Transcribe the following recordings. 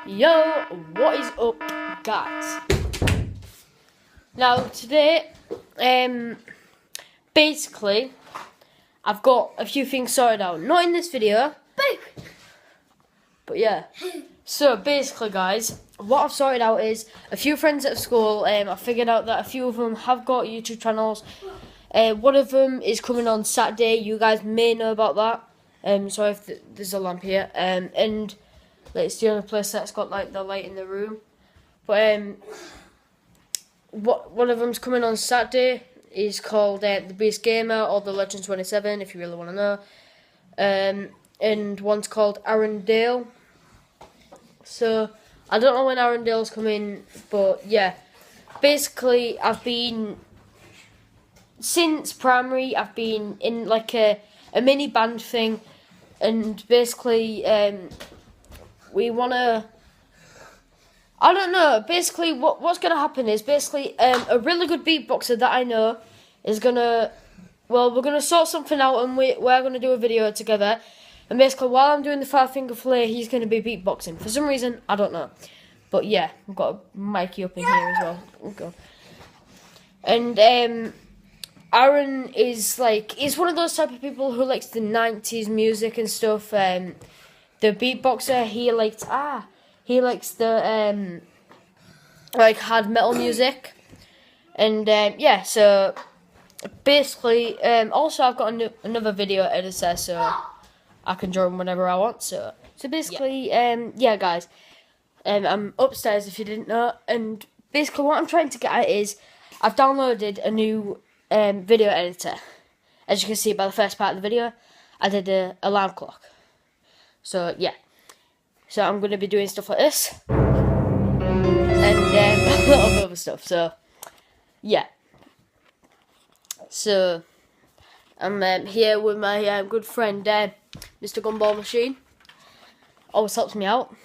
Yo, what is up, guys? Now today, basically, I've got a few things sorted out. Not in this video, but yeah. So basically, guys, what I've sorted out is a few friends at school. I figured out that a few of them have got YouTube channels. One of them is coming on Saturday. You guys may know about that. Sorry if there's a lamp here. And like, it's the only place that's got like the light in the room. But one of them's coming on Saturday. Is called the Beast Gamer or the Legend 27, if you really want to know. And one's called Aaron Dale. So I don't know when Aaron Dale's coming, but yeah. Basically, I've been since primary. I've been in like a mini band thing, and basically we wanna. I don't know. Basically, what's gonna happen is basically a really good beatboxer that I know is gonna. Well, we're gonna sort something out, and we're gonna do a video together. And basically, while I'm doing the 5-finger fillet, he's gonna be beatboxing. For some reason, I don't know. But yeah, we've got a Mikey up in here as well. Okay. And Aaron is like, he's one of those type of people who likes the 90s music and stuff. The beatboxer, he likes the like hard metal music. And yeah, so basically, also I've got another video editor, so I can draw whenever I want. So basically, yeah, guys, I'm upstairs if you didn't know. And basically, what I'm trying to get at is I've downloaded a new video editor. As you can see by the first part of the video, I did a alarm clock. So yeah, so I'm going to be doing stuff like this and a lot of other stuff. So yeah, so I'm here with my good friend Mr. Gumball Machine. Always helps me out.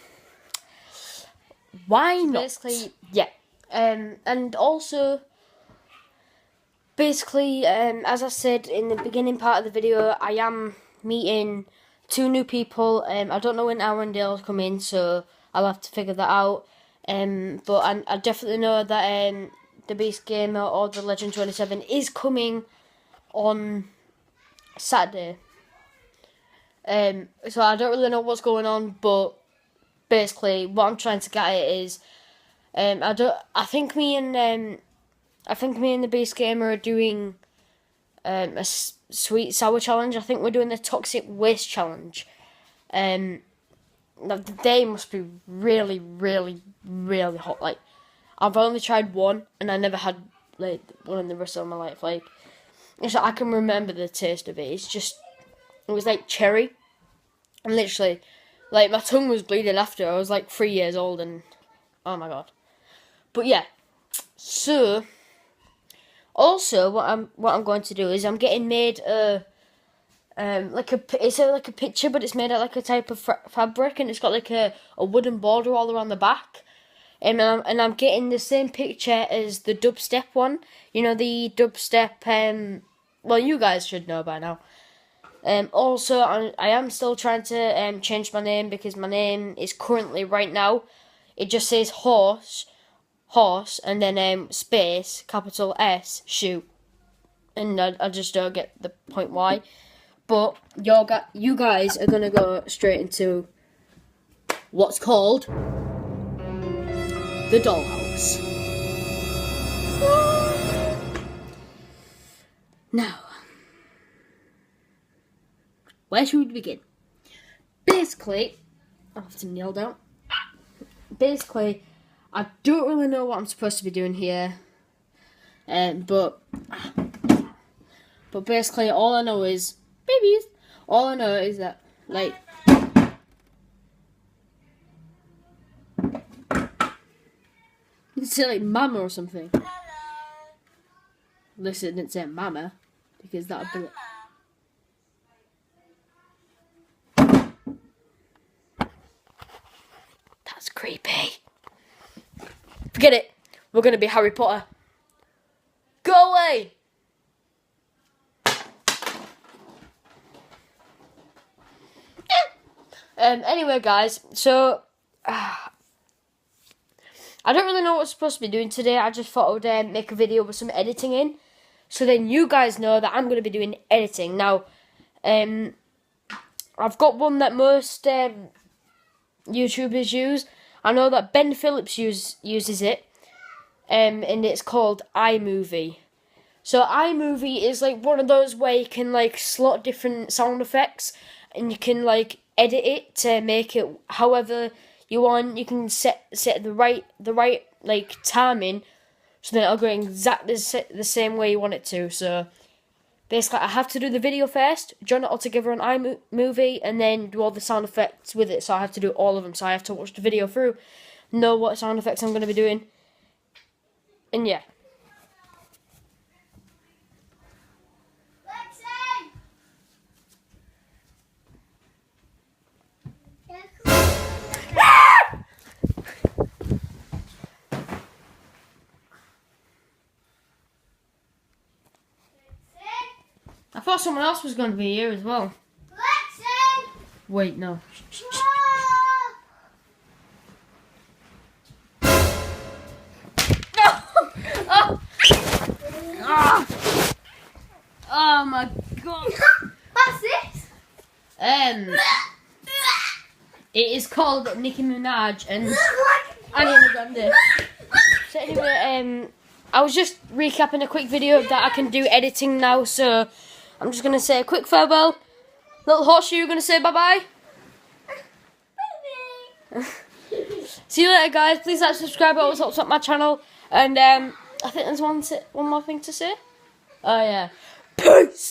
Why not? Basically, yeah. And also, basically, as I said in the beginning part of the video, I am meeting 2 new people. I don't know when Aaron Dale's come in, so I'll have to figure that out. But I definitely know that the Beast Gamer or the Legend 27 is coming on Saturday. So I don't really know what's going on, but basically what I'm trying to get at is I think me and the Beast Gamer are doing a sweet sour challenge. I think we're doing the toxic waste challenge. The day must be really, really, really hot. Like, I've only tried one, and I never had like one in the rest of my life. Like, I can remember the taste of it. It was like cherry, and literally, like, my tongue was bleeding after. I was like 3 years old, and oh my god. But yeah, so also what I'm going to do is I'm getting made it's like a picture, but it's made out like a type of fabric, and it's got like a wooden border all around the back. And I'm getting the same picture as the dubstep one. You know, the dubstep. Well, you guys should know by now. Also, I am still trying to change my name, because my name is currently right now, it just says horse, and then space, capital S, shoot. And I just don't get the point why. But you guys are going to go straight into what's called the dollhouse. Now, where should we begin? Basically, I have to kneel down. Basically, I don't really know what I'm supposed to be doing here. But basically, all I know is babies. All I know is that, like, you say like mama or something. Listen, didn't say mama, because that would be. That's creepy. Forget it. We're gonna be Harry Potter. Go away. Anyway, guys, so I don't really know what I'm supposed to be doing today. I just thought I would make a video with some editing in. So then you guys know that I'm going to be doing editing. Now, I've got one that most YouTubers use. I know that Ben Phillips uses it. And it's called iMovie. So iMovie is like one of those where you can like slot different sound effects. And you can like edit it to make it however you want. You can set the right like timing, so then it'll go exactly the same way you want it to. So basically, I have to do the video first, join it all together on iMovie, and then do all the sound effects with it. So I have to do all of them. So I have to watch the video through, know what sound effects I'm going to be doing, and yeah. I thought someone else was going to be here as well. Lexi! Wait, no. Oh! Oh! Oh my god! What's this? It is called Nicki Minaj and Ariana Grande. So anyway, I was just recapping a quick video that I can do editing now, so I'm just going to say a quick farewell. Little horseshoe, you're going to say bye-bye? See you later, guys. Please like, subscribe, it always helps up my channel. And I think there's one more thing to say. Oh, yeah. Peace!